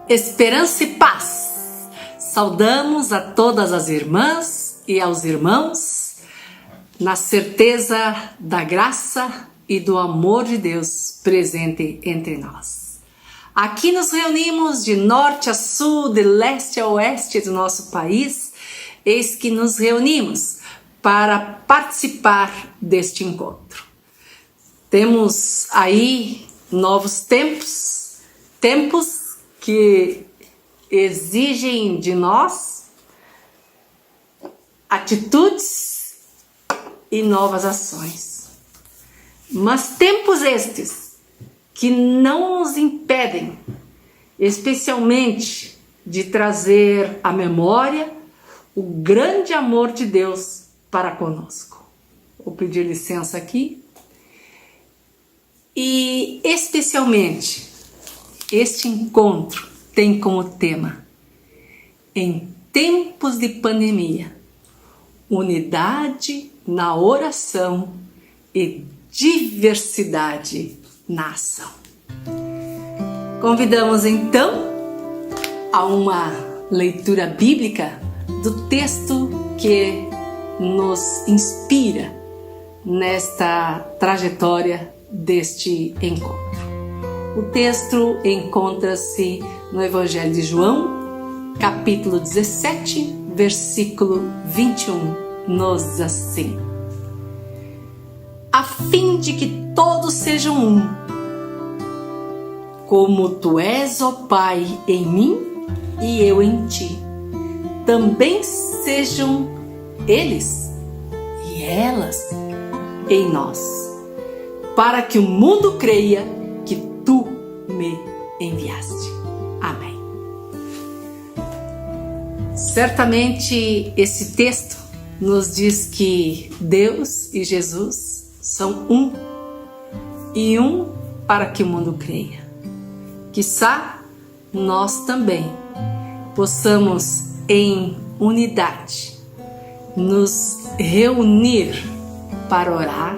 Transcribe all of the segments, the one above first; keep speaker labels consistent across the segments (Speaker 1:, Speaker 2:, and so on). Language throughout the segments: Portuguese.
Speaker 1: Esperança e paz. Saudamos a todas as irmãs e aos irmãos na certeza da graça e do amor de Deus presente entre nós. Aqui nos reunimos de norte a sul, de leste a oeste do nosso país. Eis que nos reunimos para participar deste encontro. Temos aí novos tempos que exigem de nós atitudes e novas ações. Mas tempos estes que não nos impedem, especialmente, de trazer à memória o grande amor de Deus para conosco. Vou pedir licença aqui. E especialmente, este encontro tem como tema, em tempos de pandemia, unidade na oração e diversidade na ação. Convidamos então a uma leitura bíblica do texto que nos inspira nesta trajetória deste encontro. O texto encontra-se no Evangelho de João, capítulo 17, versículo 21, nos diz assim: a fim de que todos sejam um, como tu és, ó Pai, em mim e eu em ti, também sejam eles e elas em nós, para que o mundo creia que tu me enviaste. Amém. Certamente esse texto nos diz que Deus e Jesus são um, e um para que o mundo creia. Quiçá nós também possamos em unidade nos reunir para orar,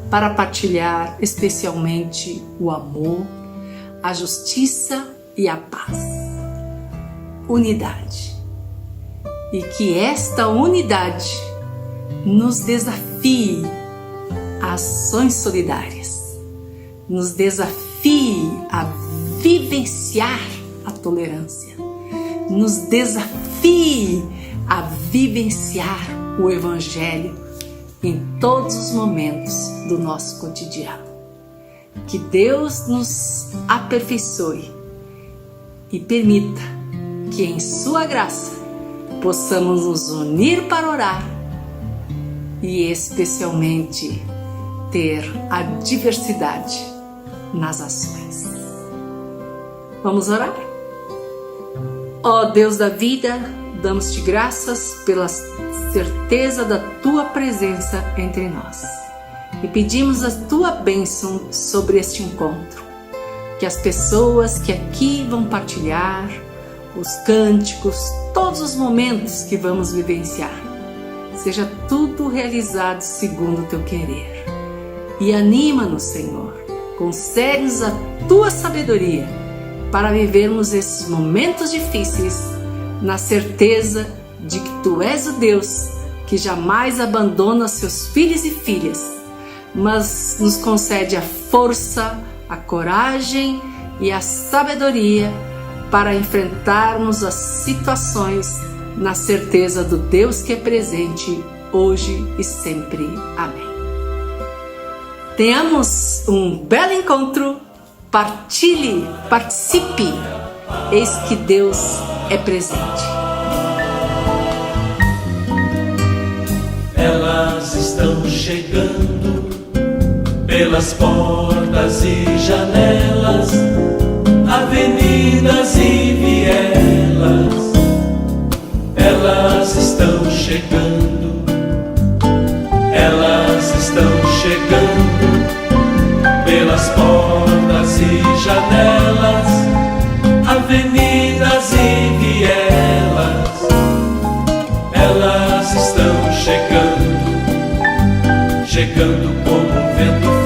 Speaker 1: para partilhar especialmente o amor, a justiça e a paz. Unidade. E que esta unidade nos desafie a ações solidárias, nos desafie a vivenciar a tolerância, nos desafie a vivenciar o Evangelho em todos os momentos do nosso cotidiano. Que Deus nos aperfeiçoe e permita que em sua graça possamos nos unir para orar e especialmente ter a diversidade nas ações. Vamos orar? Ó Deus da vida, damos-te graças pela certeza da tua presença entre nós e pedimos a tua bênção sobre este encontro, que as pessoas que aqui vão partilhar os cânticos, todos os momentos que vamos vivenciar, seja tudo realizado segundo o teu querer. E anima-nos, Senhor, concede-nos a tua sabedoria para vivermos esses momentos difíceis na certeza de que tu és o Deus que jamais abandona seus filhos e filhas, mas nos concede a força, a coragem e a sabedoria para enfrentarmos as situações na certeza do Deus que é presente hoje e sempre. Amém. Tenhamos um belo encontro, partilhe, participe, eis que Deus é presente.
Speaker 2: Elas estão chegando pelas portas e janelas, avenidas e vielas. Elas estão chegando, elas estão chegando pelas portas e janelas, avenidas e vielas. Elas estão chegando, chegando como um vento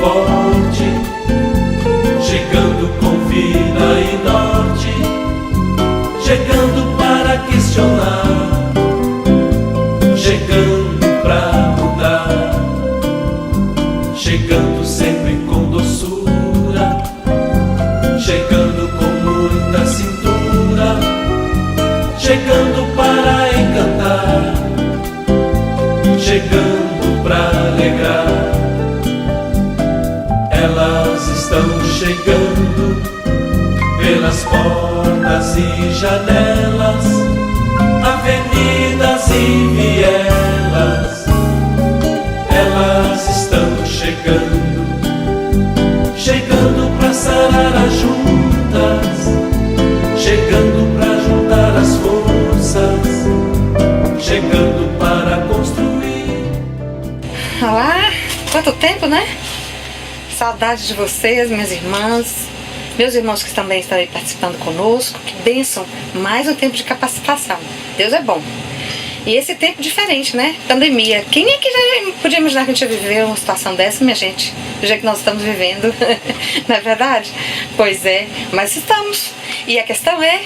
Speaker 2: elas estão chegando pelas portas e janelas, avenidas e vielas. Elas estão chegando, chegando pra sarar as juntas, chegando pra juntar as forças, chegando para construir.
Speaker 3: Olá, quanto tempo, né? Saudade de vocês, minhas irmãs, meus irmãos que também estão aí participando conosco. Que bênção, mais um tempo de capacitação. Deus é bom. E esse tempo diferente, né? Pandemia. Quem é que já podia imaginar que a gente ia viver uma situação dessa, minha gente? Do jeito que nós estamos vivendo. Não é verdade? Pois é, mas estamos. E a questão é,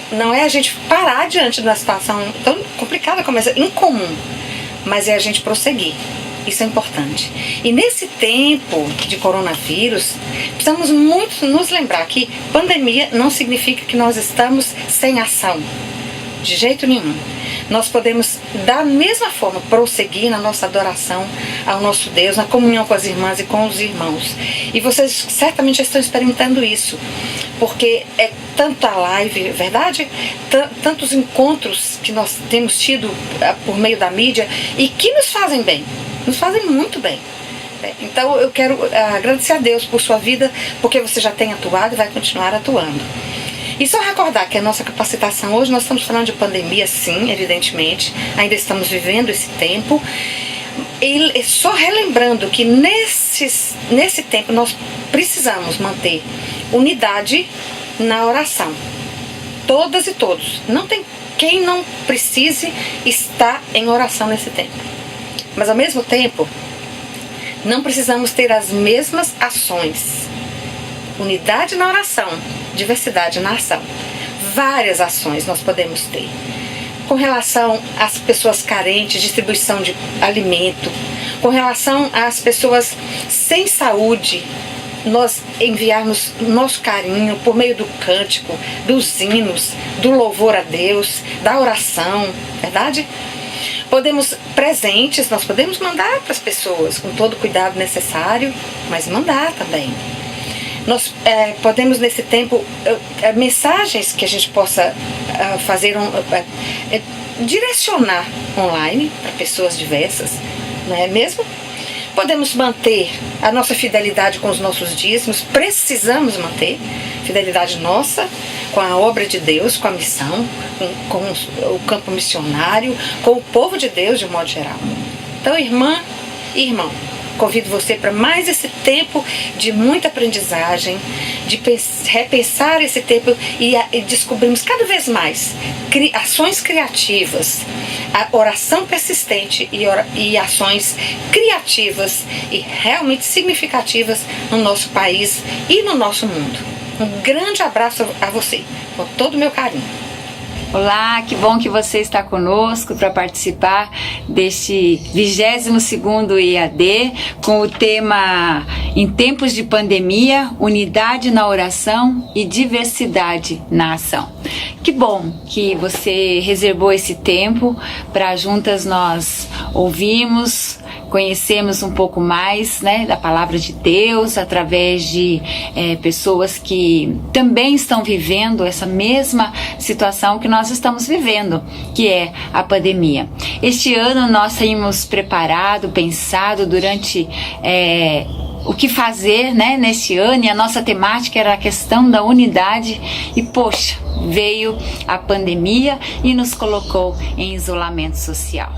Speaker 3: não é a gente parar diante de uma situação tão complicada como essa, incomum, mas é a gente prosseguir. Isso é importante. E nesse tempo de coronavírus, precisamos muito nos lembrar que pandemia não significa que nós estamos sem ação. De jeito nenhum. Nós podemos, da mesma forma, prosseguir na nossa adoração ao nosso Deus, na comunhão com as irmãs e com os irmãos. E vocês certamente já estão experimentando isso, porque é tanta live, verdade? Tantos encontros que nós temos tido por meio da mídia e que nos fazem bem, nos fazem muito bem. Então eu quero agradecer a Deus por sua vida, porque você já tem atuado e vai continuar atuando. E só recordar que a nossa capacitação hoje, nós estamos falando de pandemia, sim, evidentemente, ainda estamos vivendo esse tempo, e só relembrando que nesse tempo nós precisamos manter unidade na oração, todas e todos. Não tem quem não precise estar em oração nesse tempo, mas ao mesmo tempo não precisamos ter as mesmas ações. Unidade na oração, diversidade na ação. Várias ações nós podemos ter. Com relação às pessoas carentes, distribuição de alimento. Com relação às pessoas sem saúde, nós enviarmos nosso carinho por meio do cântico, dos hinos, do louvor a Deus, da oração, verdade? Podemos presentes, nós podemos mandar para as pessoas com todo o cuidado necessário, mas mandar também. Nós podemos nesse tempo, mensagens que a gente possa fazer, direcionar online para pessoas diversas, não é mesmo? Podemos manter a nossa fidelidade com os nossos dízimos, precisamos manter fidelidade nossa com a obra de Deus, com a missão, com o campo missionário, com o povo de Deus de um modo geral. Então, irmã e irmão, convido você para mais esse tempo de muita aprendizagem, de repensar esse tempo e descobrirmos cada vez mais ações criativas, a oração persistente e ações criativas e realmente significativas no nosso país e no nosso mundo. Um grande abraço a você, com todo o meu carinho.
Speaker 4: Olá, que bom que você está conosco para participar deste 22º IAD com o tema Em Tempos de Pandemia, Unidade na Oração e Diversidade na Ação. Que bom que você reservou esse tempo para juntas nós ouvirmos, conhecemos um pouco mais, né, da palavra de Deus através de pessoas que também estão vivendo essa mesma situação que nós estamos vivendo, que é a pandemia. Este ano nós tínhamos preparado, pensado durante o que fazer, né, neste ano, e a nossa temática era a questão da unidade e poxa, veio a pandemia e nos colocou em isolamento social.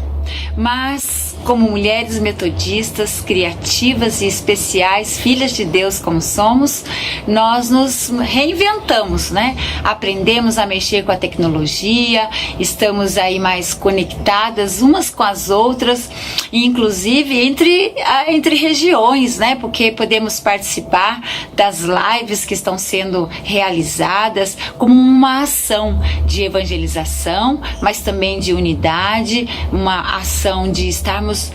Speaker 4: Mas, como mulheres metodistas, criativas e especiais, filhas de Deus como somos, nós nos reinventamos, né? Aprendemos a mexer com a tecnologia, estamos aí mais conectadas umas com as outras, inclusive entre regiões, né? Porque podemos participar das lives que estão sendo realizadas como uma ação de evangelização, mas também de unidade, uma ação de estarmos estarmos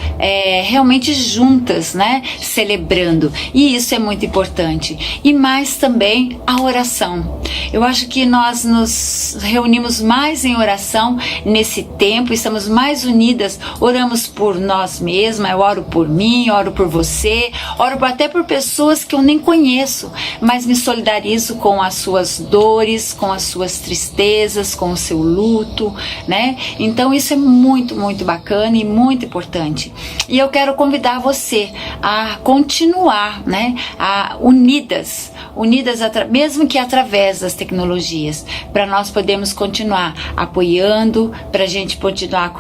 Speaker 4: realmente juntas, né? Celebrando. E isso é muito importante. E mais também a oração. Eu acho que nós nos reunimos mais em oração nesse tempo, estamos mais unidas, oramos por nós mesmas, eu oro por mim, oro por você, oro até por pessoas que eu nem conheço, mas me solidarizo com as suas dores, com as suas tristezas, com o seu luto, né? Então isso é muito, muito bacana e muito importante. E eu quero convidar você a continuar, né? Unidas, mesmo que através das tecnologias, para nós podermos continuar apoiando, para a gente continuar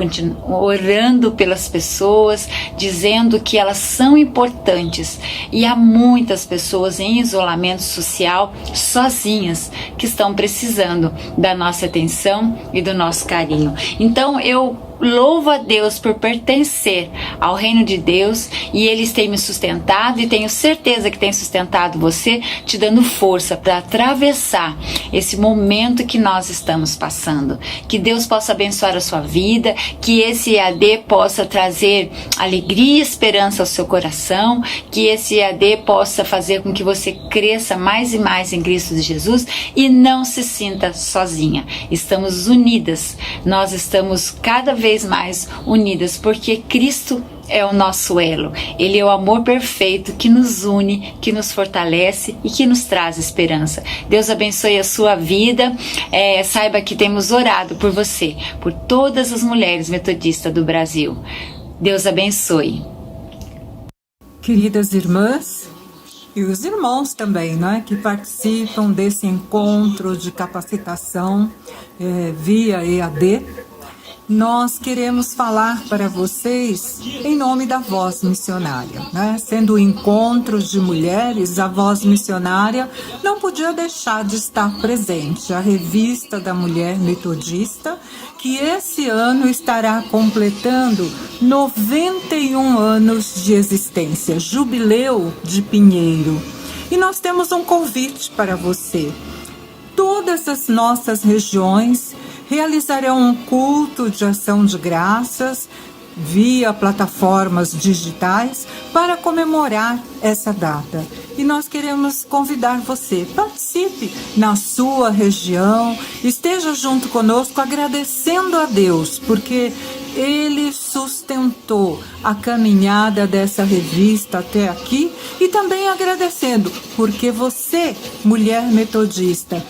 Speaker 4: orando pelas pessoas, dizendo que elas são importantes. E há muitas pessoas em isolamento social, sozinhas, que estão precisando da nossa atenção e do nosso carinho. Então eu louvo a Deus por pertencer ao reino de Deus, e eles têm me sustentado, e tenho certeza que tem sustentado você, te dando força para atravessar esse momento que nós estamos passando. Que Deus possa abençoar a sua vida, que esse EAD possa trazer alegria e esperança ao seu coração, que esse EAD possa fazer com que você cresça mais e mais em Cristo Jesus e não se sinta sozinha. Estamos unidas, nós estamos cada vez mais unidas, porque Cristo é o nosso elo. Ele é o amor perfeito que nos une, que nos fortalece e que nos traz esperança. Deus abençoe a sua vida. Saiba que temos orado por você, por todas as mulheres metodistas do Brasil. Deus abençoe.
Speaker 5: Queridas irmãs e os irmãos também, né, que participam desse encontro de capacitação via EAD, nós queremos falar para vocês em nome da Voz Missionária, né? Sendo o encontro de mulheres, a Voz Missionária não podia deixar de estar presente. A Revista da Mulher Metodista, que esse ano estará completando 91 anos de existência, Jubileu de Pinheiro. E nós temos um convite para você. Todas as nossas regiões realizarão um culto de ação de graças via plataformas digitais para comemorar essa data. E nós queremos convidar você, participe na sua região, esteja junto conosco agradecendo a Deus, porque Ele sustentou a caminhada dessa revista até aqui, e também agradecendo porque você, mulher metodista,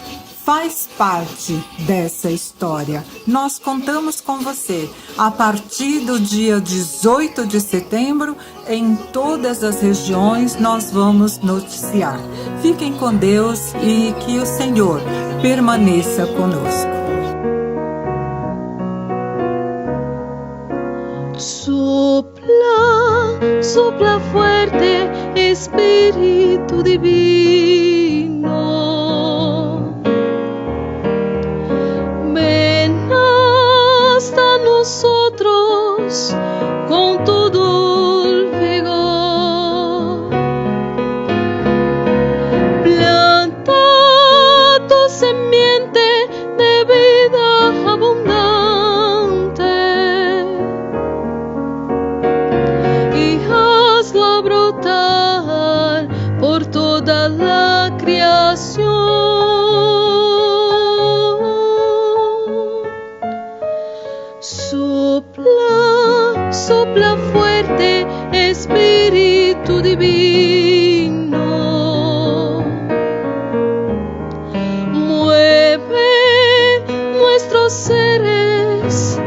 Speaker 5: faz parte dessa história. Nós contamos com você. A partir do dia 18 de setembro, em todas as regiões, nós vamos noticiar. Fiquem com Deus e que o Senhor permaneça conosco.
Speaker 6: Sopla, sopla fuerte, Espíritu Divino. Nosotros con todo el vigor, planta tu semiente de vida abundante y hazla brotar por toda la creación. Sopla fuerte, Espíritu Divino. Mueve nuestros seres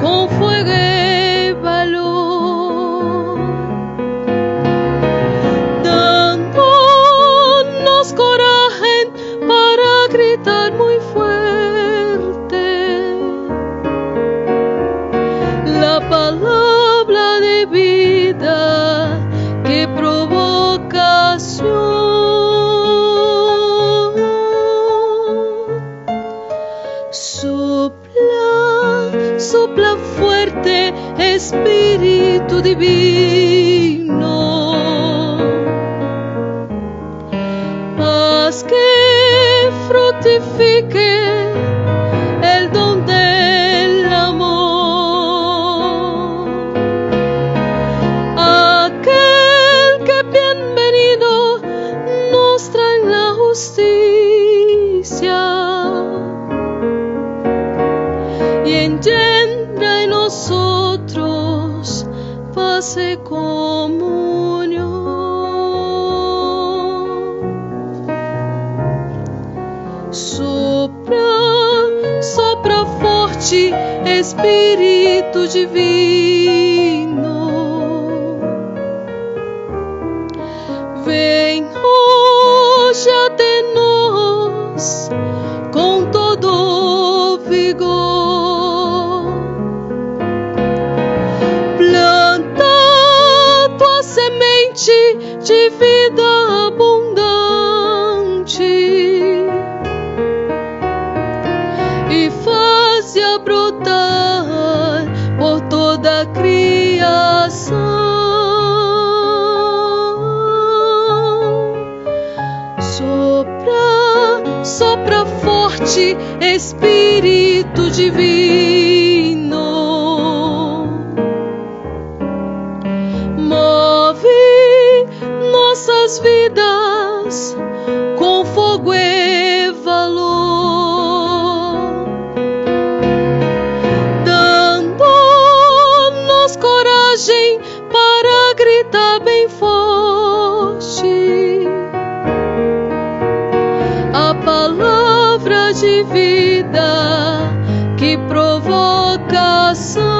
Speaker 6: con fuego y valor, dándonos coraje para gritar muy fuerte la palabra de vida que provoca acción. Sopla, sopla fuerte, Espíritu Divino. Haz que fructifique el don del amor. justicia y engendra en nosotros paz y comunión. Sopra forte, Espírito Divino. Vem hoje até nós com todo vigor. Planta tua semente de vida abundante e faz-a brotar por toda a criação. Sopra forte, Espírito Divino. Move nossas vidas com fogo e valor, dando-nos coragem para gritar bem forte a palavra de vida que provoca ação.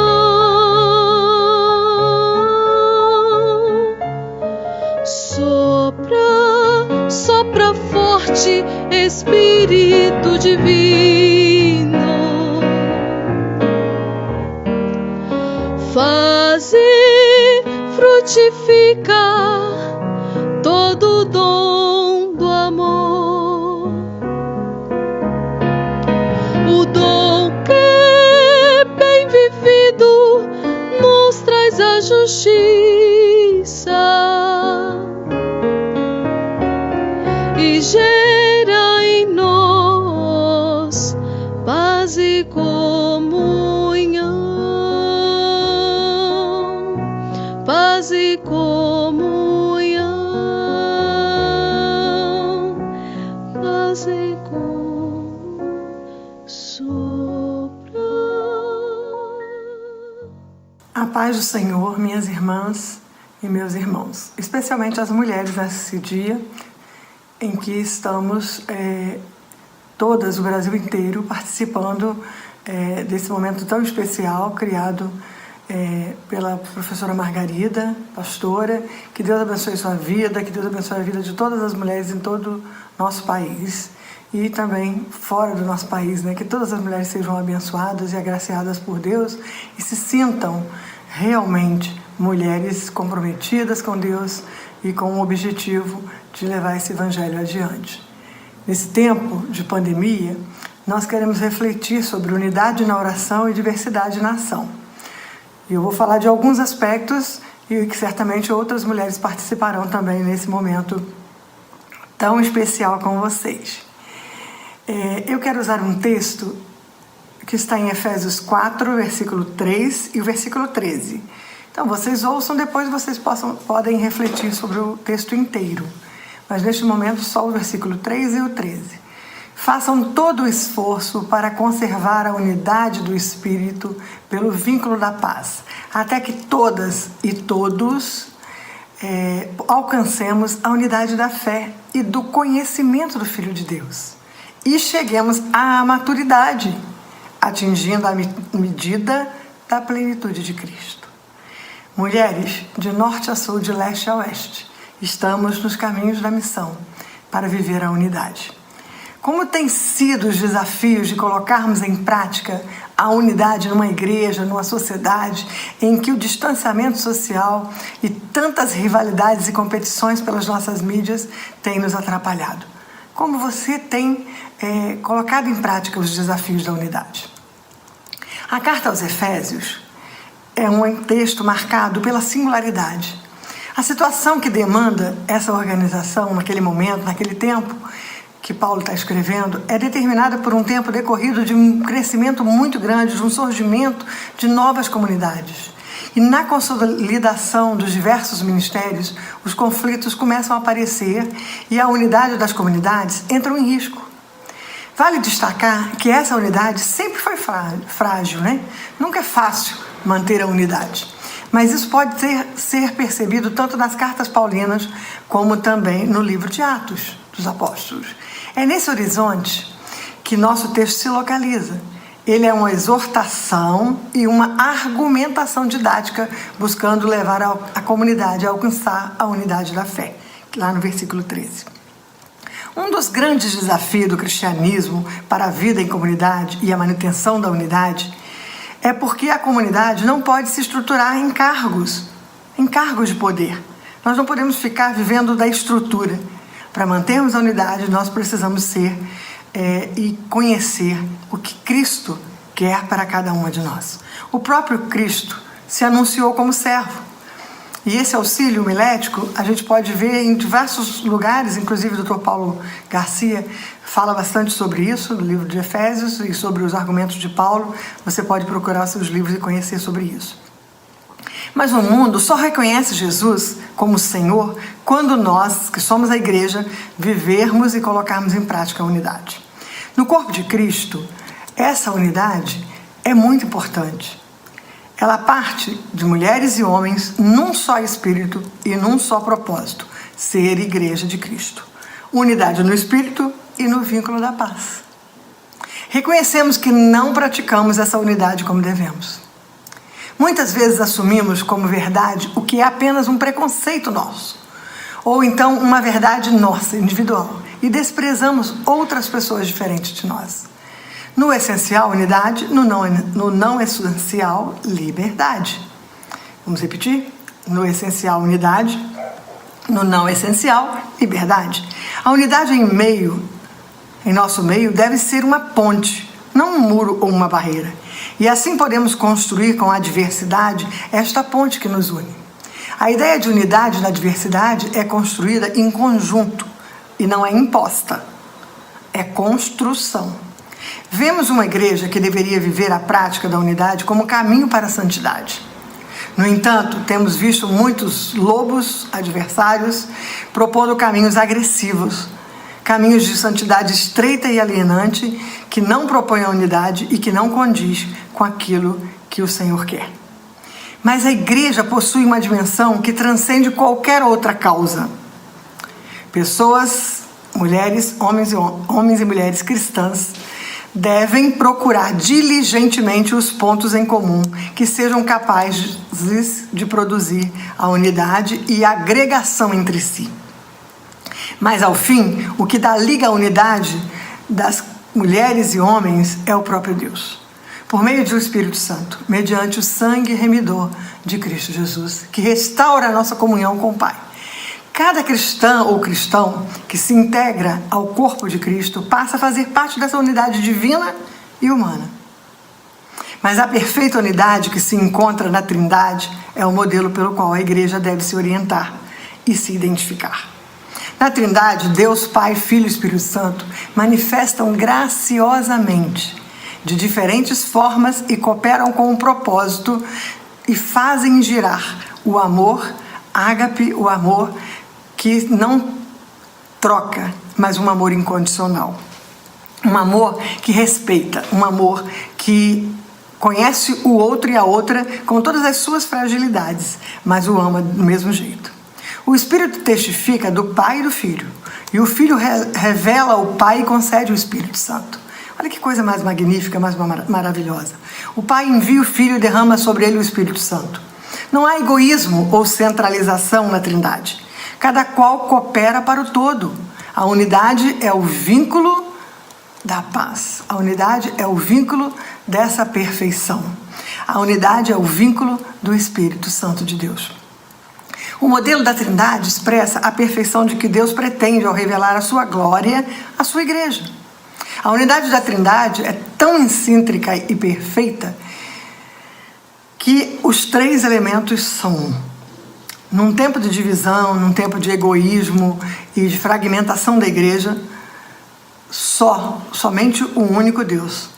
Speaker 6: Sopra forte, Espírito Divino. Faze frutificar todo o dom do amor, o dom que bem vivido nos traz a justiça e gera em nós paz e comunhão, paz e comunhão, paz e comunhão. Sopra.
Speaker 7: A paz do Senhor, minhas irmãs e meus irmãos, especialmente as mulheres nesse dia em que estamos todas, o Brasil inteiro, participando desse momento tão especial, criado pela professora Margarida, pastora. Que Deus abençoe sua vida, que Deus abençoe a vida de todas as mulheres em todo o nosso país e também fora do nosso país, né? Que todas as mulheres sejam abençoadas e agraciadas por Deus e se sintam realmente mulheres comprometidas com Deus e com o objetivo de levar esse evangelho adiante. Nesse tempo de pandemia, nós queremos refletir sobre unidade na oração e diversidade na ação. E eu vou falar de alguns aspectos e que certamente outras mulheres participarão também nesse momento tão especial com vocês. Eu quero usar um texto que está em Efésios 4, versículo 3 e o versículo 13. Então, vocês ouçam, depois vocês podem refletir sobre o texto inteiro. Mas, neste momento, só o versículo 3 e o 13. Façam todo o esforço para conservar a unidade do Espírito pelo vínculo da paz, até que todas e todos alcancemos a unidade da fé e do conhecimento do Filho de Deus e cheguemos à maturidade, atingindo a medida da plenitude de Cristo. Mulheres, de norte a sul, de leste a oeste, estamos nos caminhos da missão para viver a unidade. Como têm sido os desafios de colocarmos em prática a unidade numa igreja, numa sociedade em que o distanciamento social e tantas rivalidades e competições pelas nossas mídias têm nos atrapalhado? Como você tem colocado em prática os desafios da unidade? A carta aos Efésios é um texto marcado pela singularidade. A situação que demanda essa organização naquele momento, naquele tempo que Paulo está escrevendo, é determinada por um tempo decorrido de um crescimento muito grande, de um surgimento de novas comunidades, E na consolidação dos diversos ministérios, os conflitos começam a aparecer e a unidade das comunidades entra em risco. Vale destacar que essa unidade sempre foi frágil, né? Nunca é fácil manter a unidade. Mas isso pode ser percebido tanto nas cartas paulinas como também no livro de Atos dos Apóstolos. É nesse horizonte que nosso texto se localiza. Ele é uma exortação e uma argumentação didática buscando levar a comunidade a alcançar a unidade da fé, lá no versículo 13. Um dos grandes desafios do cristianismo para a vida em comunidade e a manutenção da unidade é porque a comunidade não pode se estruturar em cargos de poder. Nós não podemos ficar vivendo da estrutura. Para mantermos a unidade, nós precisamos ser e conhecer o que Cristo quer para cada uma de nós. O próprio Cristo se anunciou como servo. E esse auxílio homilético a gente pode ver em diversos lugares, inclusive o Dr. Paulo Garcia fala bastante sobre isso, no livro de Efésios, e sobre os argumentos de Paulo. Você pode procurar seus livros e conhecer sobre isso. Mas o mundo só reconhece Jesus como Senhor quando nós, que somos a igreja, vivermos e colocarmos em prática a unidade. No corpo de Cristo, essa unidade é muito importante. Ela parte de mulheres e homens num só espírito e num só propósito, ser igreja de Cristo. Unidade no espírito e no vínculo da paz. Reconhecemos que não praticamos essa unidade como devemos. Muitas vezes assumimos como verdade o que é apenas um preconceito nosso, ou então uma verdade nossa, individual, e desprezamos outras pessoas diferentes de nós. No essencial, unidade, no não essencial, liberdade. Vamos repetir? No essencial, unidade, no não essencial, liberdade. A unidade em nosso meio, deve ser uma ponte, não um muro ou uma barreira. E assim podemos construir com a diversidade esta ponte que nos une. A ideia de unidade na diversidade é construída em conjunto e não é imposta. É construção. Vemos uma igreja que deveria viver a prática da unidade como caminho para a santidade. No entanto, temos visto muitos lobos adversários propondo caminhos agressivos, caminhos de santidade estreita e alienante que não propõem a unidade e que não condiz com aquilo que o Senhor quer. Mas a igreja possui uma dimensão que transcende qualquer outra causa. Pessoas, mulheres, homens e mulheres cristãs devem procurar diligentemente os pontos em comum que sejam capazes de produzir a unidade e a agregação entre si. Mas, ao fim, o que dá liga à unidade das mulheres e homens é o próprio Deus, por meio do Espírito Santo, mediante o sangue remidor de Cristo Jesus, que restaura a nossa comunhão com o Pai. Cada cristã ou cristão que se integra ao corpo de Cristo passa a fazer parte dessa unidade divina e humana. Mas a perfeita unidade que se encontra na Trindade é o modelo pelo qual a igreja deve se orientar e se identificar. Na Trindade, Deus, Pai, Filho e Espírito Santo manifestam graciosamente de diferentes formas e cooperam com um propósito e fazem girar o amor, ágape, o amor que não troca, mas um amor incondicional. Um amor que respeita, um amor que conhece o outro e a outra com todas as suas fragilidades, mas o ama do mesmo jeito. O Espírito testifica do Pai e do Filho, e o Filho revela o Pai e concede o Espírito Santo. Olha que coisa mais magnífica, mais maravilhosa. O Pai envia o Filho e derrama sobre ele o Espírito Santo. Não há egoísmo ou centralização na Trindade. Cada qual coopera para o todo. A unidade é o vínculo da paz. A unidade é o vínculo dessa perfeição. A unidade é o vínculo do Espírito Santo de Deus. O modelo da Trindade expressa a perfeição de que Deus pretende ao revelar a sua glória à sua igreja. A unidade da Trindade é tão incíntrica e perfeita que os três elementos são um. Num tempo de divisão, num tempo de egoísmo e de fragmentação da igreja, somente o único Deus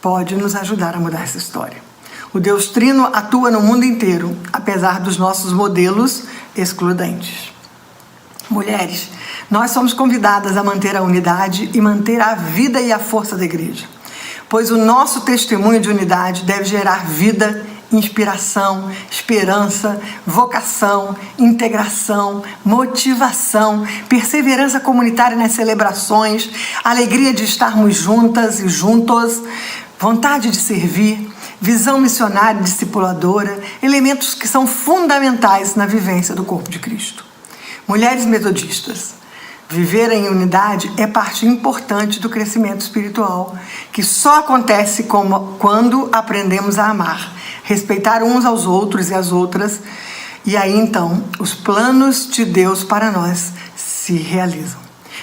Speaker 7: pode nos ajudar a mudar essa história. O Deus Trino atua no mundo inteiro, apesar dos nossos modelos excludentes. Mulheres, nós somos convidadas a manter a unidade e manter a vida e a força da igreja, pois o nosso testemunho de unidade deve gerar vida, inspiração, esperança, vocação, integração, motivação, perseverança comunitária nas celebrações, alegria de estarmos juntas e juntos, vontade de servir, visão missionária e discipuladora, elementos que são fundamentais na vivência do corpo de Cristo. Mulheres metodistas, viver em unidade é parte importante do crescimento espiritual, que só acontece quando aprendemos a amar, respeitar uns aos outros e as outras, e aí então os planos de Deus para nós se realizam.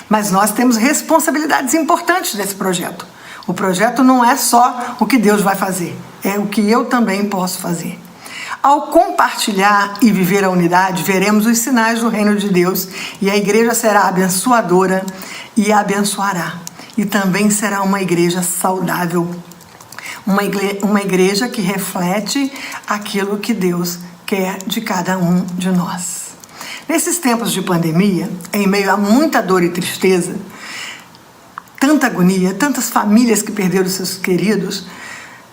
Speaker 7: Mas nós temos responsabilidades importantes nesse projeto. O projeto não é só o que Deus vai fazer, é o que eu também posso fazer. Ao compartilhar e viver a unidade, veremos os sinais do reino de Deus e a igreja será abençoadora e abençoará. E também será uma igreja saudável, uma igreja que reflete aquilo que Deus quer de cada um de nós. Nesses tempos de pandemia, em meio a muita dor e tristeza, tanta agonia, tantas famílias que perderam seus queridos,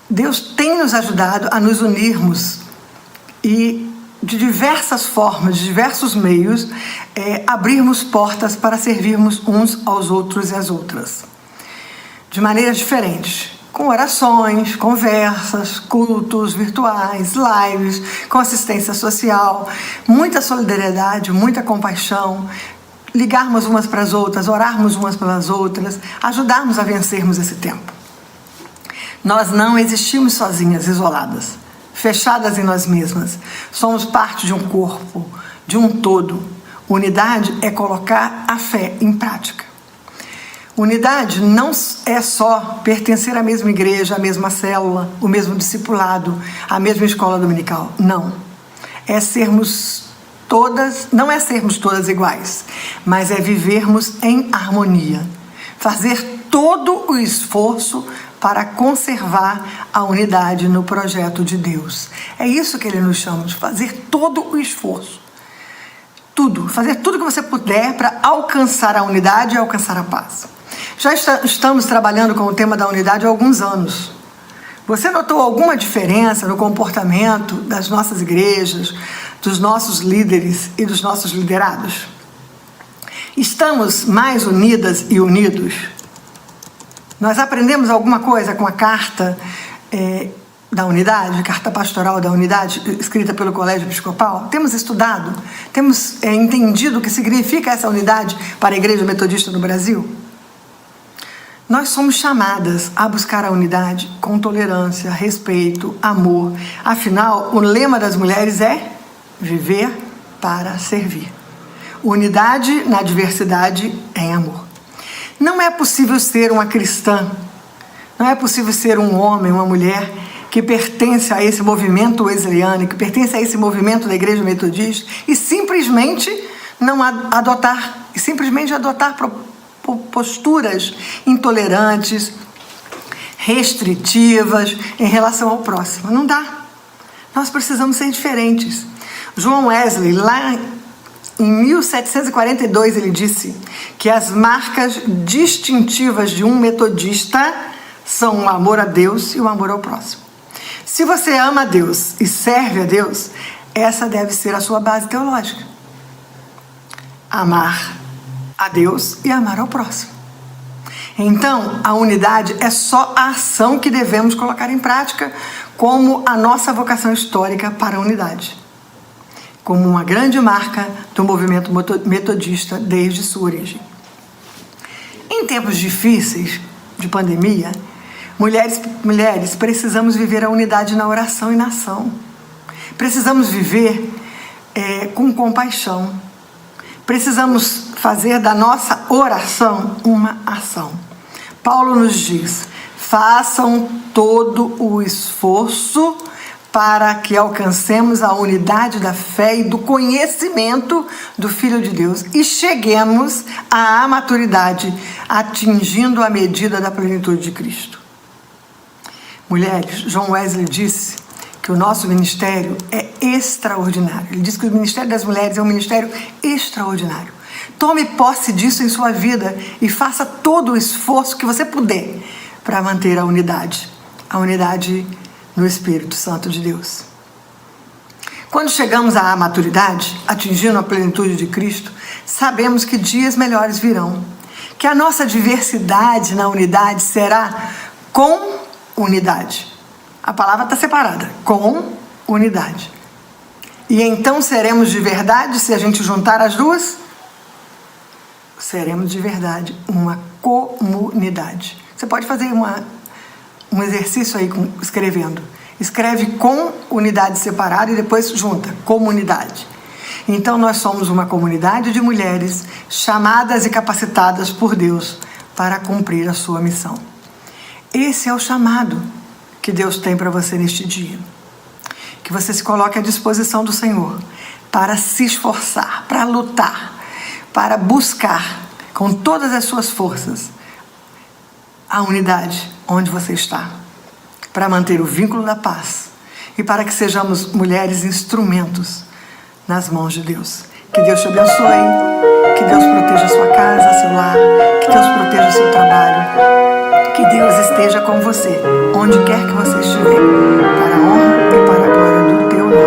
Speaker 7: Deus tem nos ajudado a nos unirmos e de diversas formas, de diversos meios, abrirmos portas para servirmos uns aos outros e às outras. De maneiras diferentes, com orações, conversas, cultos virtuais, lives, com assistência social, muita solidariedade, muita compaixão, ligarmos umas para as outras, orarmos umas pelas outras, ajudarmos a vencermos esse tempo. Nós não existimos sozinhas, isoladas, fechadas em nós mesmas. Somos parte de um corpo, de um todo. Unidade é colocar a fé em prática. Unidade não é só pertencer à mesma igreja, à mesma célula, o mesmo discipulado, à mesma escola dominical. Não. Não é sermos todas iguais, mas é vivermos em harmonia. Fazer todo o esforço para conservar a unidade no projeto de Deus. É isso que Ele nos chama, de fazer todo o esforço. Fazer tudo que você puder para alcançar a unidade e alcançar a paz. Já estamos trabalhando com o tema da unidade há alguns anos. Você notou alguma diferença no comportamento das nossas igrejas, dos nossos líderes e dos nossos liderados? Estamos mais unidas e unidos? Nós aprendemos alguma coisa com a carta da unidade, carta pastoral da unidade, escrita pelo Colégio Episcopal? Temos estudado? Temos entendido o que significa essa unidade para a Igreja Metodista no Brasil? Nós somos chamadas a buscar a unidade com tolerância, respeito, amor. Afinal, o lema das mulheres é viver para servir. Unidade na diversidade em amor. Não é possível ser uma cristã, não é possível ser um homem, uma mulher que pertence a esse movimento wesleyano, que pertence a esse movimento da Igreja Metodista e simplesmente adotar posturas intolerantes, restritivas em relação ao próximo. Não dá. Nós precisamos ser diferentes. João Wesley, lá em 1742, ele disse que as marcas distintivas de um metodista são o amor a Deus e o amor ao próximo. Se você ama a Deus e serve a Deus, essa deve ser a sua base teológica. Amar a Deus e amar ao próximo. Então, a unidade é só a ação que devemos colocar em prática como a nossa vocação histórica para a unidade, como uma grande marca do movimento metodista desde sua origem. Em tempos difíceis de pandemia, mulheres precisamos viver a unidade na oração e na ação. Precisamos viver com compaixão. Precisamos fazer da nossa oração uma ação. Paulo nos diz: façam todo o esforço para que alcancemos a unidade da fé e do conhecimento do Filho de Deus e cheguemos à maturidade, atingindo a medida da plenitude de Cristo. Mulheres, John Wesley disse que o nosso ministério é extraordinário. Ele diz que o ministério das mulheres é um ministério extraordinário. Tome posse disso em sua vida e faça todo o esforço que você puder para manter a unidade no Espírito Santo de Deus. Quando chegamos à maturidade, atingindo a plenitude de Cristo, sabemos que dias melhores virão, que a nossa diversidade na unidade será com unidade. A palavra está separada, com unidade. E então seremos de verdade, se a gente juntar as duas, seremos de verdade uma comunidade. Você pode fazer um exercício aí escrevendo. Escreve com unidade separada e depois junta, comunidade. Então nós somos uma comunidade de mulheres chamadas e capacitadas por Deus para cumprir a sua missão. Esse é o chamado que Deus tem para você neste dia. Que você se coloque à disposição do Senhor para se esforçar, para lutar, para buscar com todas as suas forças a unidade onde você está, para manter o vínculo da paz e para que sejamos mulheres instrumentos nas mãos de Deus. Que Deus te abençoe, que Deus proteja a sua casa, seu lar, que Deus proteja o seu trabalho, que Deus esteja com você, onde quer que você estiver, para a honra e para a glória do teu nome.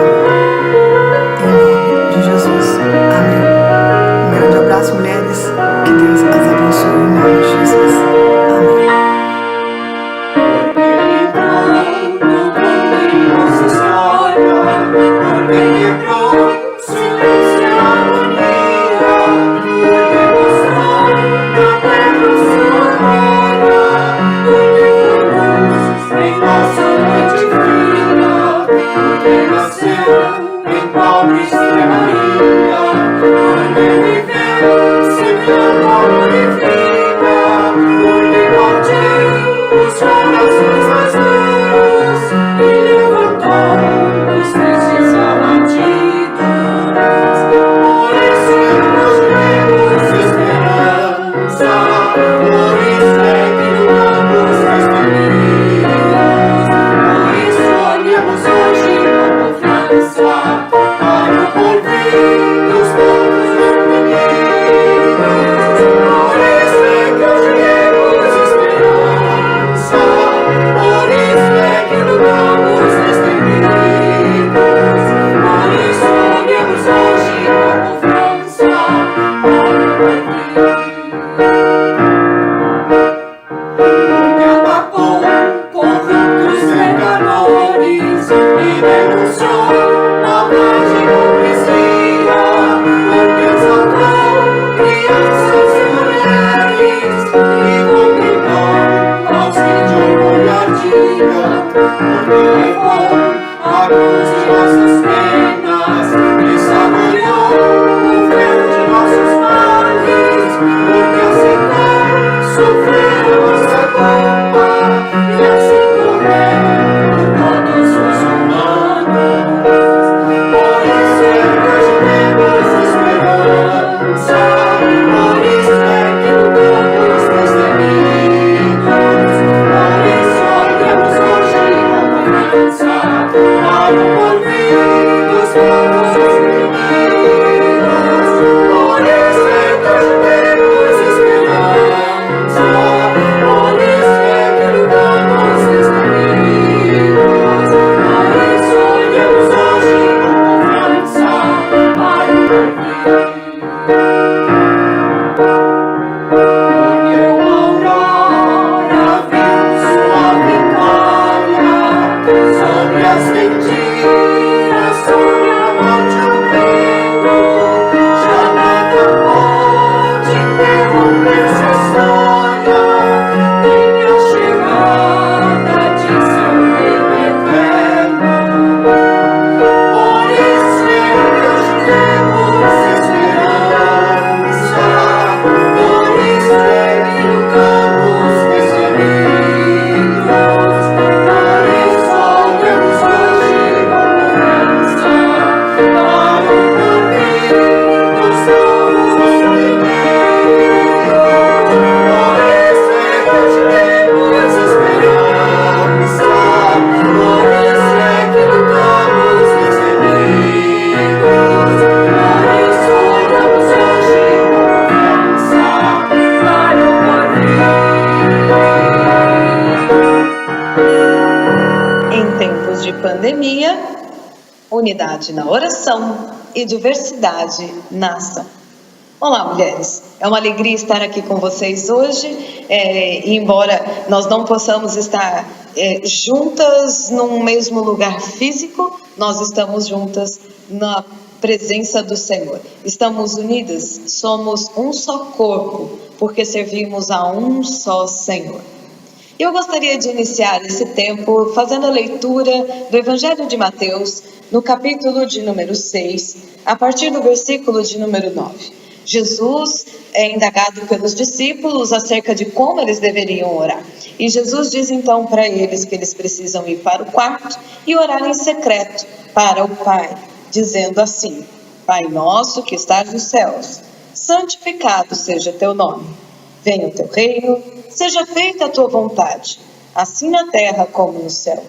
Speaker 7: Em nome de Jesus. Amém. Um grande abraço, mulheres. Que Deus as abençoe em nome de Jesus. Amém.
Speaker 8: Para o porvir dos pandemia, unidade na oração e diversidade na ação. Olá, mulheres! É uma alegria estar aqui com vocês hoje, e embora nós não possamos estar juntas num mesmo lugar físico, nós estamos juntas na presença do Senhor. Estamos unidas, somos um só corpo, porque servimos a um só Senhor. Eu gostaria de iniciar esse tempo fazendo a leitura do Evangelho de Mateus, no capítulo de número 6, a partir do versículo de número 9. Jesus é indagado pelos discípulos acerca de como eles deveriam orar. E Jesus diz então para eles que eles precisam ir para o quarto e orar em secreto para o Pai, dizendo assim: Pai nosso que estás nos céus, santificado seja teu nome. Venha o teu reino, seja feita a tua vontade, assim na terra como no céu.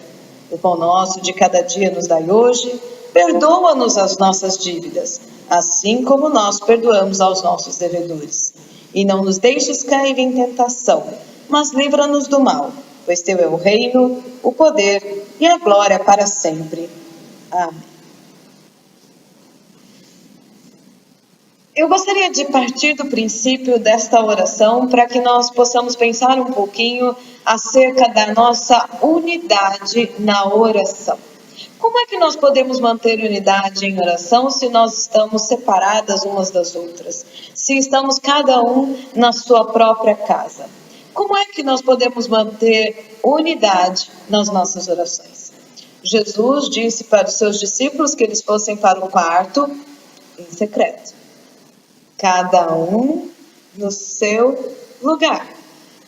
Speaker 8: O pão nosso de cada dia nos dai hoje, perdoa-nos as nossas dívidas, assim como nós perdoamos aos nossos devedores. E não nos deixes cair em tentação, mas livra-nos do mal, pois teu é o reino, o poder e a glória para sempre. Amém. Eu gostaria de partir do princípio desta oração para que nós possamos pensar um pouquinho acerca da nossa unidade na oração. Como é que nós podemos manter unidade em oração se nós estamos separadas umas das outras? Se estamos cada um na sua própria casa? Como é que nós podemos manter unidade nas nossas orações? Jesus disse para os seus discípulos que eles fossem para um quarto em secreto. Cada um no seu lugar.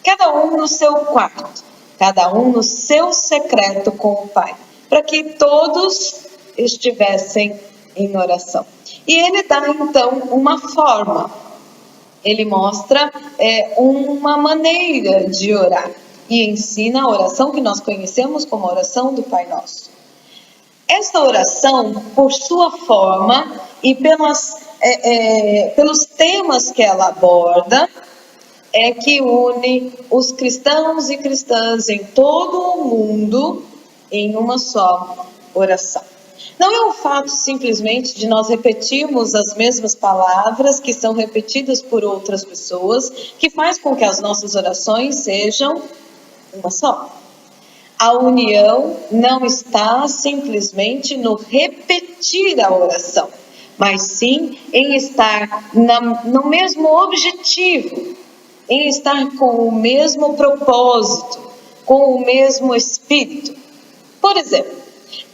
Speaker 8: Cada um no seu quarto. Cada um no seu secreto com o Pai. Para que todos estivessem em oração. E ele dá então uma forma. Ele mostra uma maneira de orar. E ensina a oração que nós conhecemos como a oração do Pai Nosso. Esta oração, por sua forma e pelos temas que ela aborda, é que une os cristãos e cristãs em todo o mundo em uma só oração. Não é um fato simplesmente de nós repetirmos as mesmas palavras que são repetidas por outras pessoas que faz com que as nossas orações sejam uma só. A união não está simplesmente no repetir a oração, mas sim em estar no mesmo objetivo, em estar com o mesmo propósito, com o mesmo espírito. Por exemplo,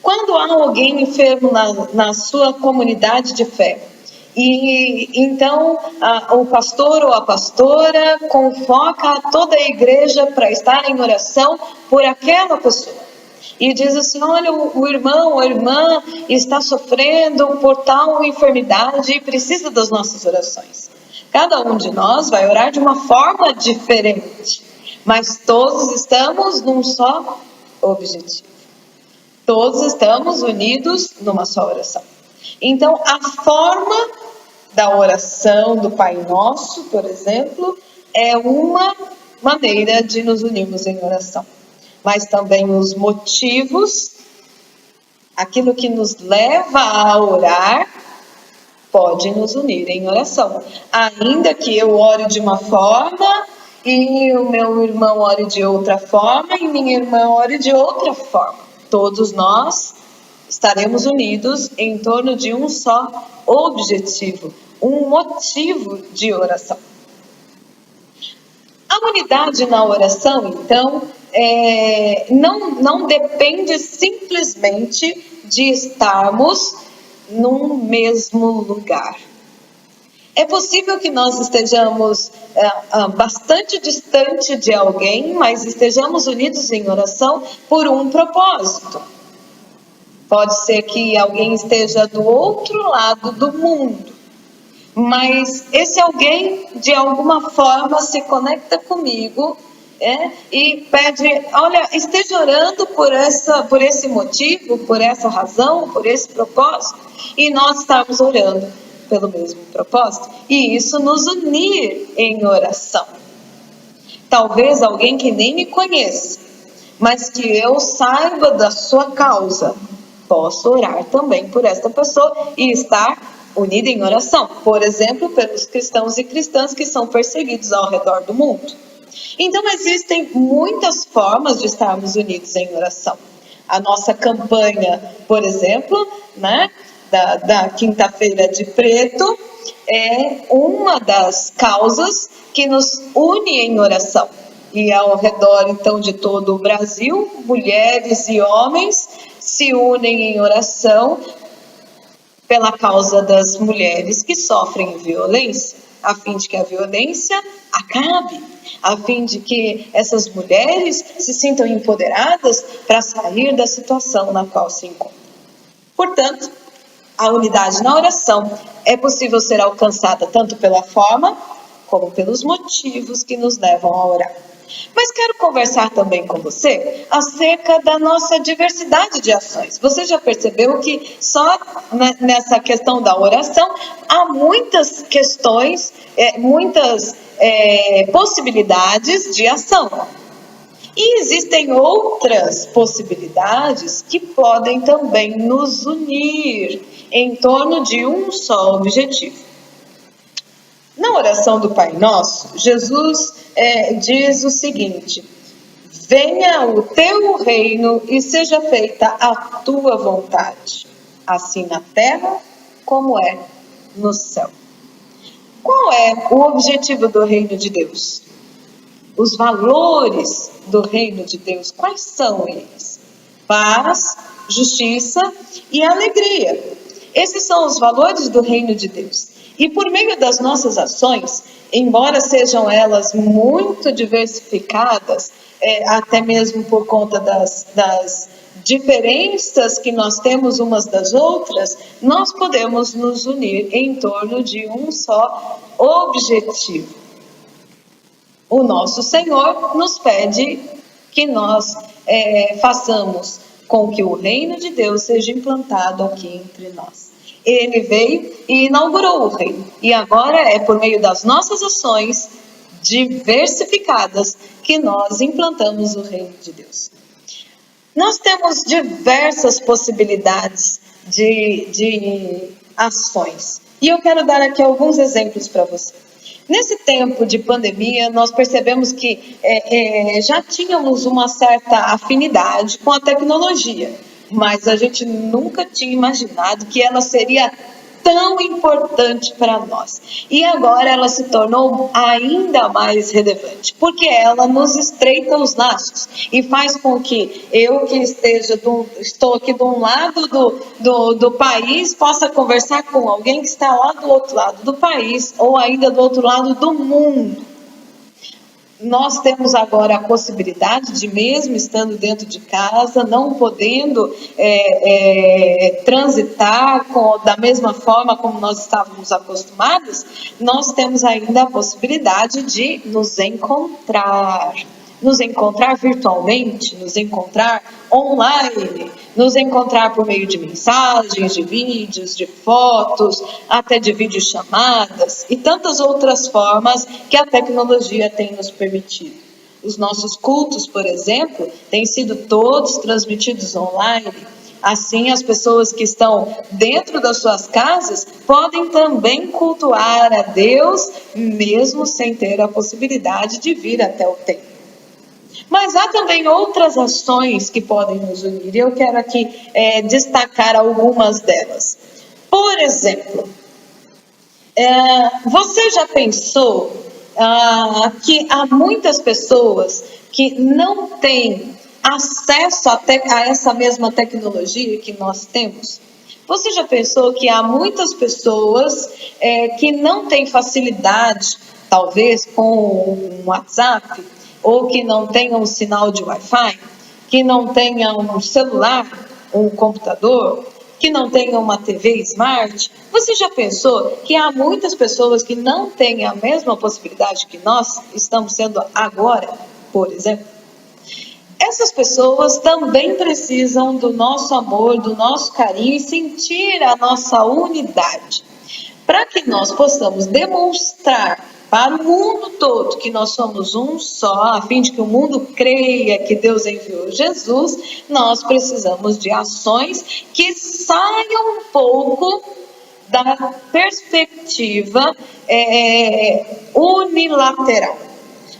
Speaker 8: quando há alguém enfermo na sua comunidade de fé, e então o pastor ou a pastora convoca toda a igreja para estar em oração por aquela pessoa. E diz assim: olha, o irmão ou a irmã está sofrendo por tal enfermidade e precisa das nossas orações. Cada um de nós vai orar de uma forma diferente, mas todos estamos num só objetivo. Todos estamos unidos numa só oração. Então, a forma da oração do Pai Nosso, por exemplo, é uma maneira de nos unirmos em oração. Mas também os motivos, aquilo que nos leva a orar, pode nos unir em oração. Ainda que eu ore de uma forma e o meu irmão ore de outra forma e minha irmã ore de outra forma. Todos nós estaremos unidos em torno de um só objetivo, um motivo de oração. A unidade na oração, então, não depende simplesmente de estarmos num mesmo lugar. É possível que nós estejamos bastante distante de alguém, mas estejamos unidos em oração por um propósito. Pode ser que alguém esteja do outro lado do mundo, mas esse alguém, de alguma forma, se conecta comigo e pede: olha, esteja orando por esse motivo, por essa razão, por esse propósito, e nós estamos orando pelo mesmo propósito, e isso nos unir em oração. Talvez alguém que nem me conheça, mas que eu saiba da sua causa, posso orar também por esta pessoa e estar unida em oração. Por exemplo, pelos cristãos e cristãs que são perseguidos ao redor do mundo. Então, existem muitas formas de estarmos unidos em oração. A nossa campanha, por exemplo, né, da Quinta-feira de Preto, é uma das causas que nos une em oração. E ao redor, então, de todo o Brasil, mulheres e homens se unem em oração pela causa das mulheres que sofrem violência, a fim de que a violência acabe, a fim de que essas mulheres se sintam empoderadas para sair da situação na qual se encontram. Portanto, a unidade na oração é possível ser alcançada tanto pela forma como pelos motivos que nos levam a orar. Mas quero conversar também com você acerca da nossa diversidade de ações. Você já percebeu que só nessa questão da oração há muitas questões, muitas possibilidades de ação. E existem outras possibilidades que podem também nos unir em torno de um só objetivo. Na oração do Pai Nosso, Jesus diz o seguinte: venha o teu reino e seja feita a tua vontade, assim na terra como é no céu. Qual é o objetivo do reino de Deus? Os valores do reino de Deus, quais são eles? Paz, justiça e alegria. Esses são os valores do reino de Deus. E por meio das nossas ações, embora sejam elas muito diversificadas, até mesmo por conta das diferenças que nós temos umas das outras, nós podemos nos unir em torno de um só objetivo. O nosso Senhor nos pede que nós façamos com que o reino de Deus seja implantado aqui entre nós. Ele veio e inaugurou o reino. E agora é por meio das nossas ações diversificadas que nós implantamos o reino de Deus. Nós temos diversas possibilidades de ações. E eu quero dar aqui alguns exemplos para você. Nesse tempo de pandemia, nós percebemos que já tínhamos uma certa afinidade com a tecnologia, mas a gente nunca tinha imaginado que ela seria tão importante para nós. E agora ela se tornou ainda mais relevante, porque ela nos estreita os laços e faz com que eu que estou aqui de um lado do país possa conversar com alguém que está lá do outro lado do país ou ainda do outro lado do mundo. Nós temos agora a possibilidade de, mesmo estando dentro de casa, não podendo transitar da mesma forma como nós estávamos acostumados, nós temos ainda a possibilidade de nos encontrar virtualmente, nos encontrar online, nos encontrar por meio de mensagens, de vídeos, de fotos, até de videochamadas e tantas outras formas que a tecnologia tem nos permitido. Os nossos cultos, por exemplo, têm sido todos transmitidos online. Assim, as pessoas que estão dentro das suas casas podem também cultuar a Deus, mesmo sem ter a possibilidade de vir até o templo. Mas há também outras ações que podem nos unir, e eu quero aqui destacar algumas delas. Por exemplo, você já pensou que há muitas pessoas que não têm acesso a essa mesma tecnologia que nós temos? Você já pensou que há muitas pessoas que não têm facilidade, talvez, com o WhatsApp, ou que não tenham um sinal de Wi-Fi, que não tenham um celular, um computador, que não tenham uma TV Smart? Você já pensou que há muitas pessoas que não têm a mesma possibilidade que nós estamos tendo agora, por exemplo? Essas pessoas também precisam do nosso amor, do nosso carinho e sentir a nossa unidade. Para que nós possamos demonstrar para o mundo todo que nós somos um só, a fim de que o mundo creia que Deus enviou Jesus, nós precisamos de ações que saiam um pouco da perspectiva unilateral.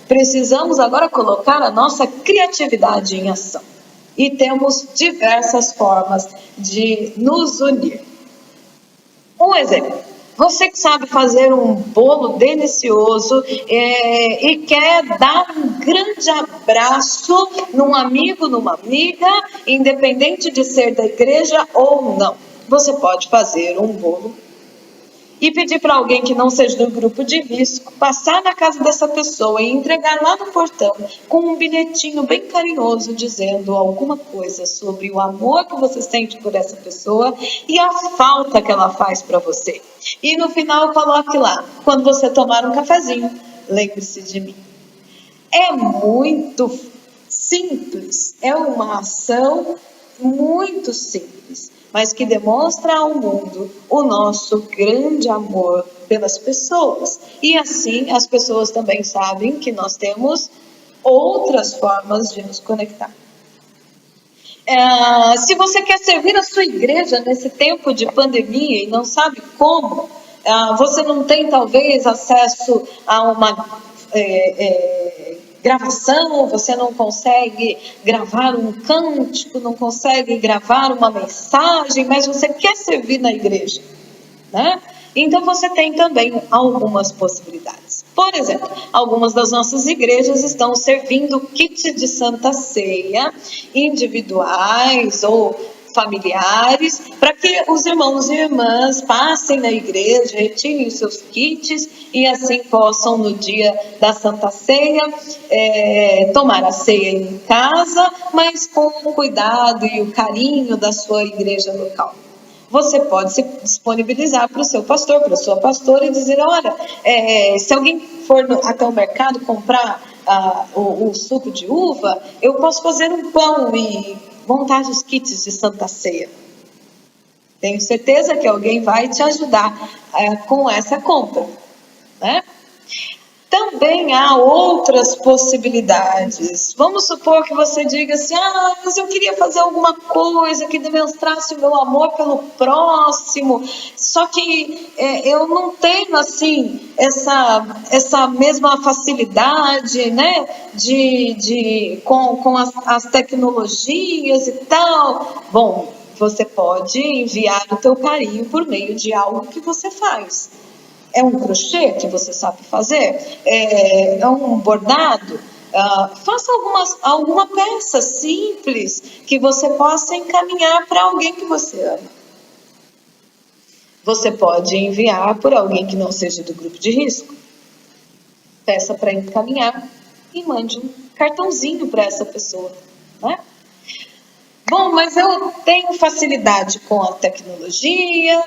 Speaker 8: Precisamos agora colocar a nossa criatividade em ação. E temos diversas formas de nos unir. Um exemplo. Você que sabe fazer um bolo delicioso e quer dar um grande abraço num amigo, numa amiga, independente de ser da igreja ou não. Você pode fazer um bolo e pedir para alguém que não seja do grupo de risco passar na casa dessa pessoa e entregar lá no portão com um bilhetinho bem carinhoso dizendo alguma coisa sobre o amor que você sente por essa pessoa e a falta que ela faz para você. E no final coloque lá, quando você tomar um cafezinho, lembre-se de mim. É muito simples, é uma ação muito simples, mas que demonstra ao mundo o nosso grande amor pelas pessoas. E assim as pessoas também sabem que nós temos outras formas de nos conectar. Se você quer servir a sua igreja nesse tempo de pandemia e não sabe como, você não tem talvez acesso a uma gravação, você não consegue gravar um cântico, não consegue gravar uma mensagem, mas você quer servir na igreja, né? Então você tem também algumas possibilidades. Por exemplo, algumas das nossas igrejas estão servindo kits de Santa Ceia individuais ou familiares, para que os irmãos e irmãs passem na igreja, retirem os seus kits e assim possam no dia da Santa Ceia tomar a ceia em casa, mas com o cuidado e o carinho da sua igreja local. Você pode se disponibilizar para o seu pastor, para a sua pastora e dizer, olha, se alguém for até o mercado comprar o suco de uva, eu posso fazer um pão e montar os kits de Santa Ceia. Tenho certeza que alguém vai te ajudar com essa compra, né? Também há outras possibilidades. Vamos supor que você diga assim, mas eu queria fazer alguma coisa que demonstrasse o meu amor pelo próximo, só que eu não tenho assim essa mesma facilidade, né, com as tecnologias e tal. Bom, você pode enviar o teu carinho por meio de algo que você faz. É um crochê que você sabe fazer? É um bordado? Faça alguma peça simples que você possa encaminhar para alguém que você ama. Você pode enviar por alguém que não seja do grupo de risco. Peça para encaminhar e mande um cartãozinho para essa pessoa, né? Bom, mas eu tenho facilidade com a tecnologia,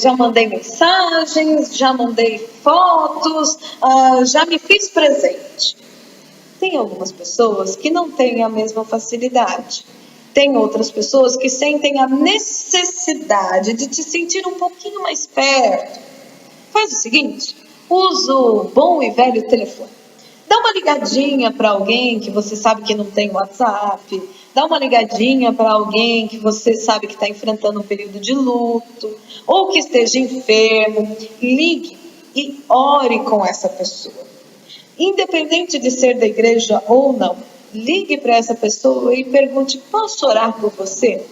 Speaker 8: já mandei mensagens, já mandei fotos, já me fiz presente. Tem algumas pessoas que não têm a mesma facilidade. Tem outras pessoas que sentem a necessidade de te sentir um pouquinho mais perto. Faz o seguinte, usa o bom e velho telefone. Dá uma ligadinha para alguém que você sabe que não tem WhatsApp. Dá uma ligadinha para alguém que você sabe que está enfrentando um período de luto ou que esteja enfermo. Ligue e ore com essa pessoa. Independente de ser da igreja ou não, ligue para essa pessoa e pergunte, posso orar por você?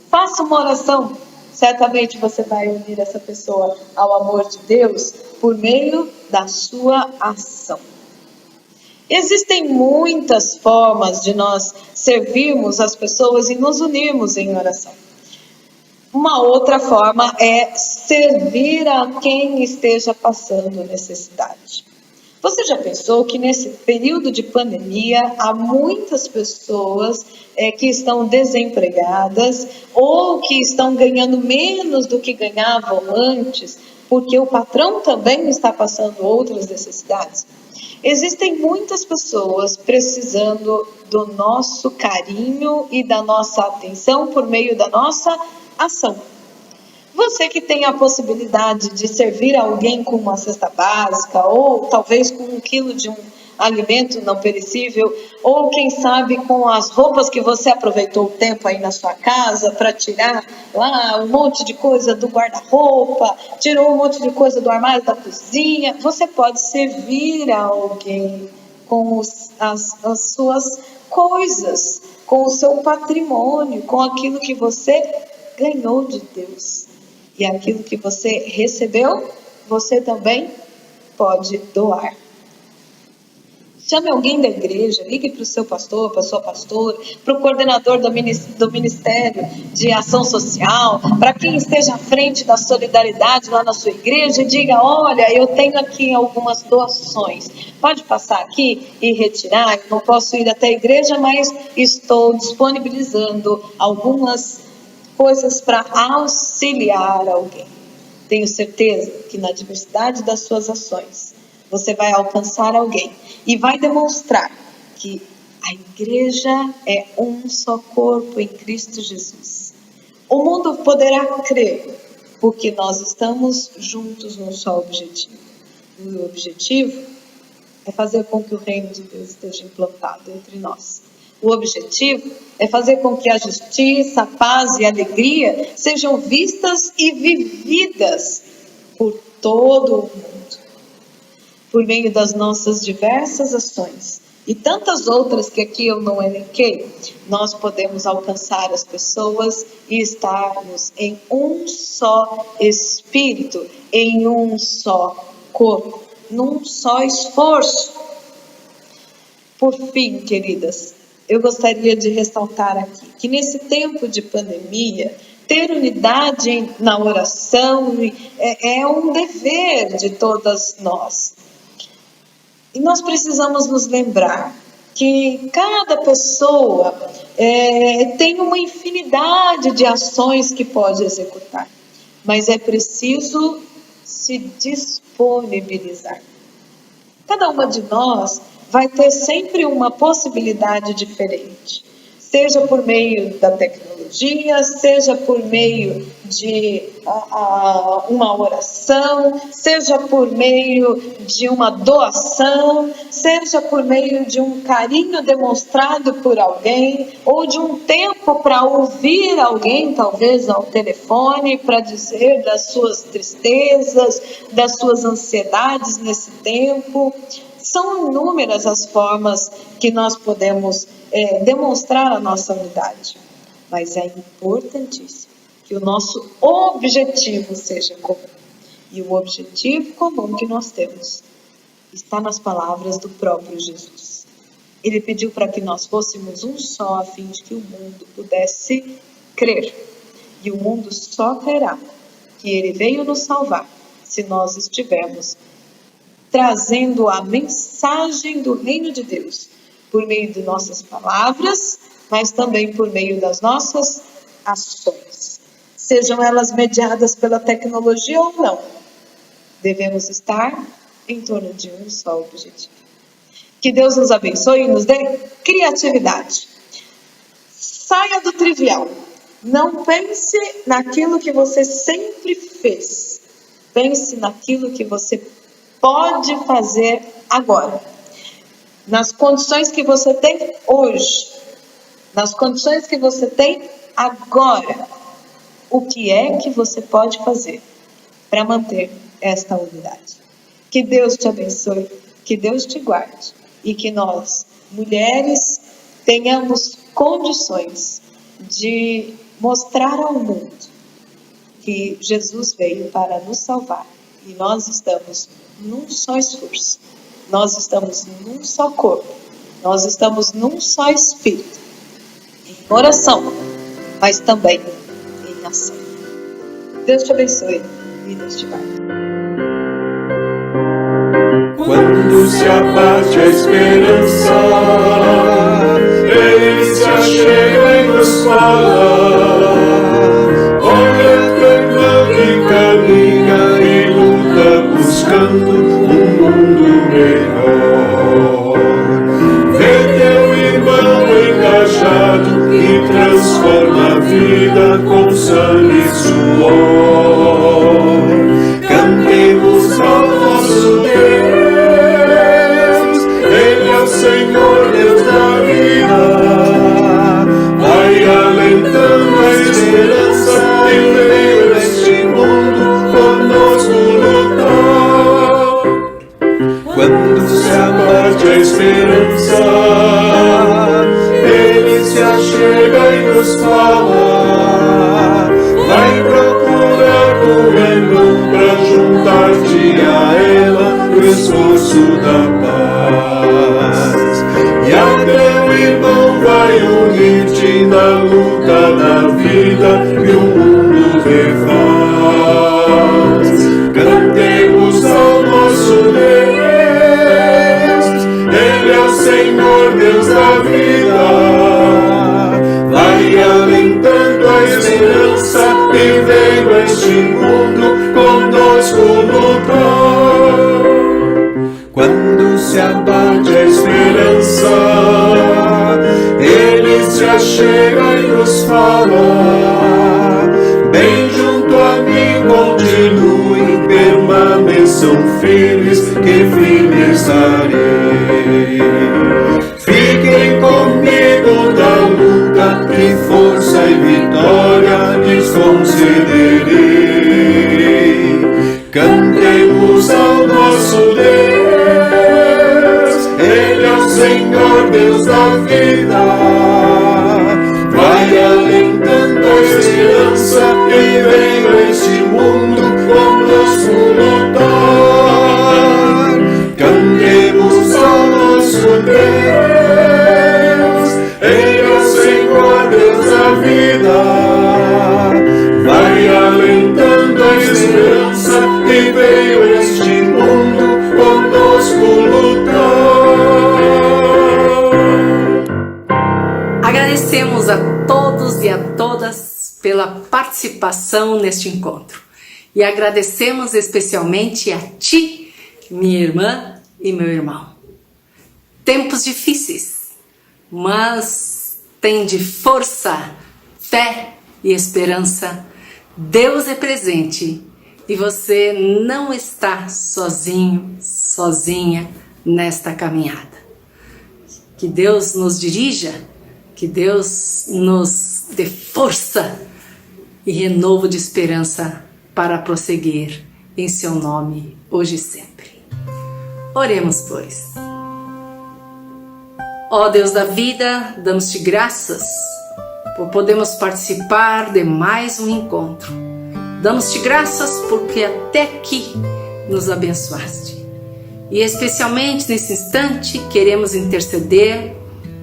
Speaker 8: Faça uma oração. Certamente você vai unir essa pessoa ao amor de Deus por meio da sua ação. Existem muitas formas de nós servirmos as pessoas e nos unirmos em oração. Uma outra forma é servir a quem esteja passando necessidade. Você já pensou que nesse período de pandemia há muitas pessoas que estão desempregadas ou que estão ganhando menos do que ganhavam antes, porque o patrão também está passando outras necessidades? Existem muitas pessoas precisando do nosso carinho e da nossa atenção por meio da nossa ação. Você que tem a possibilidade de servir alguém com uma cesta básica, ou talvez com 1 quilo de um alimento não perecível, ou quem sabe com as roupas que você aproveitou o tempo aí na sua casa para tirar lá um monte de coisa do guarda-roupa, tirou um monte de coisa do armário da cozinha, você pode servir a alguém com as suas coisas, com o seu patrimônio, com aquilo que você ganhou de Deus. E aquilo que você recebeu, você também pode doar. Chame alguém da igreja, ligue para o seu pastor, para a sua pastora, para o coordenador do Ministério de Ação Social, para quem esteja à frente da solidariedade lá na sua igreja e diga: olha, eu tenho aqui algumas doações, pode passar aqui e retirar, eu não posso ir até a igreja, mas estou disponibilizando algumas coisas para auxiliar alguém. Tenho certeza que na diversidade das suas ações, você vai alcançar alguém e vai demonstrar que a igreja é um só corpo em Cristo Jesus. O mundo poderá crer, porque nós estamos juntos num só objetivo. E o objetivo é fazer com que o reino de Deus esteja implantado entre nós. O objetivo é fazer com que a justiça, a paz e a alegria sejam vistas e vividas por todo o mundo. Por meio das nossas diversas ações e tantas outras que aqui eu não elenquei, nós podemos alcançar as pessoas e estarmos em um só espírito, em um só corpo, num só esforço. Por fim, queridas, eu gostaria de ressaltar aqui que nesse tempo de pandemia, ter unidade na oração é um dever de todas nós. E nós precisamos nos lembrar que cada pessoa tem uma infinidade de ações que pode executar, mas é preciso se disponibilizar. Cada uma de nós vai ter sempre uma possibilidade diferente, seja por meio da tecnologia, seja por meio de uma oração, seja por meio de uma doação, seja por meio de um carinho demonstrado por alguém, ou de um tempo para ouvir alguém, talvez ao telefone, para dizer das suas tristezas, das suas ansiedades nesse tempo. São inúmeras as formas que nós podemos demonstrar a nossa unidade, mas é importantíssimo que o nosso objetivo seja comum. E o objetivo comum que nós temos está nas palavras do próprio Jesus. Ele pediu para que nós fôssemos um só, a fim de que o mundo pudesse crer. E o mundo só crerá que ele veio nos salvar se nós estivermos trazendo a mensagem do reino de Deus por meio de nossas palavras, mas também por meio das nossas ações. Sejam elas mediadas pela tecnologia ou não, devemos estar em torno de um só objetivo. Que Deus nos abençoe e nos dê criatividade. Saia do trivial. Não pense naquilo que você sempre fez. Pense naquilo que você pode fazer agora. Nas condições que você tem hoje. Nas condições que você tem agora. O que é que você pode fazer para manter esta unidade? Que Deus te abençoe, que Deus te guarde e que nós, mulheres, tenhamos condições de mostrar ao mundo que Jesus veio para nos salvar e nós estamos num só esforço, nós estamos num só corpo, nós estamos num só espírito, em oração, mas também em ação. Deus te abençoe e Deus te guarde.
Speaker 2: Quando se abate a esperança, Ele se achega e nos fala. Olha tua irmã que caminha e luta buscando um mundo melhor. Vê teu irmão engajado e transforma a vida com sangue e suor. a esperança. Ele se achega e nos fala. Vai procurar o irmão pra juntar-te a ela no esforço da paz. E a teu irmão vai unir-te na luta da vida que o mundo refaz. Cantemos ao nosso Deus, Ele é o Senhor, Deus da vida. Vai alentando a esperança e veio a este mundo conosco lutar. Quando se abate a esperança, Ele se achega e nos fala. Bem junto a mim continuem, permaneçam firmes, que firmes estarei. Fiquem comigo na luta, que força e vitória lhes concederei. Cantemos ao nosso Deus, Ele é o Senhor, Deus da vida. Vai alentando a esperança e veio a este mundo conosco lutar. Cantemos ao nosso Deus, Ele é o Senhor, Deus da vida. Vai alentando a esperança e veio a este mundo conosco lutar.
Speaker 1: Agradecemos a todos e a todas pela participação neste encontro. E agradecemos especialmente a ti, minha irmã e meu irmão. Tempos difíceis, mas tende força, fé e esperança. Deus é presente e você não está sozinho, sozinha nesta caminhada. Que Deus nos dirija, que Deus nos dê força e renovo de esperança para prosseguir em seu nome, hoje e sempre. Oremos, pois. Ó Deus da vida, damos-te graças por podermos participar de mais um encontro. Damos-te graças porque até aqui nos abençoaste. E especialmente nesse instante queremos interceder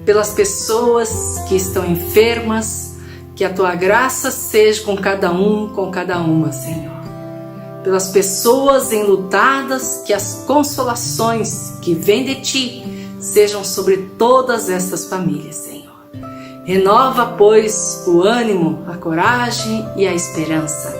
Speaker 1: pelas pessoas que estão enfermas, que a tua graça seja com cada um, com cada uma, Senhor. Pelas pessoas enlutadas, que as consolações que vêm de ti sejam sobre todas estas famílias, Senhor. Renova, pois, o ânimo, a coragem e a esperança.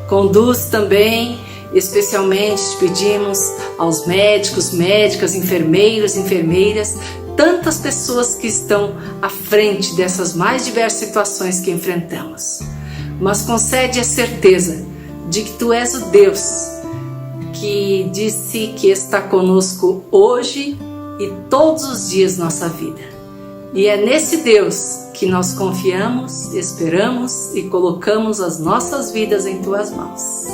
Speaker 1: Conduz também, especialmente te pedimos aos médicos, médicas, enfermeiros, enfermeiras, tantas pessoas que estão à frente dessas mais diversas situações que enfrentamos. Mas concede a certeza de que tu és o Deus que disse que está conosco hoje e todos os dias da nossa vida. E é nesse Deus que nós confiamos, esperamos e colocamos as nossas vidas em tuas mãos.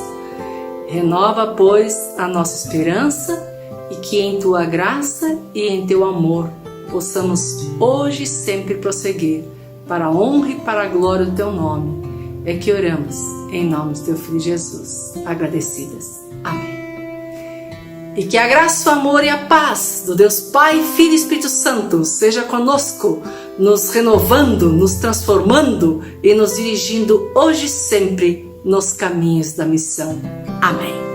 Speaker 1: Renova, pois, a nossa esperança e que em tua graça e em teu amor possamos hoje e sempre prosseguir para a honra e para a glória do teu nome. É que oramos em nome de teu Filho Jesus, agradecidas. Amém. E que a graça, o amor e a paz do Deus Pai, Filho e Espírito Santo seja conosco, nos renovando, nos transformando e nos dirigindo hoje e sempre nos caminhos da missão. Amém.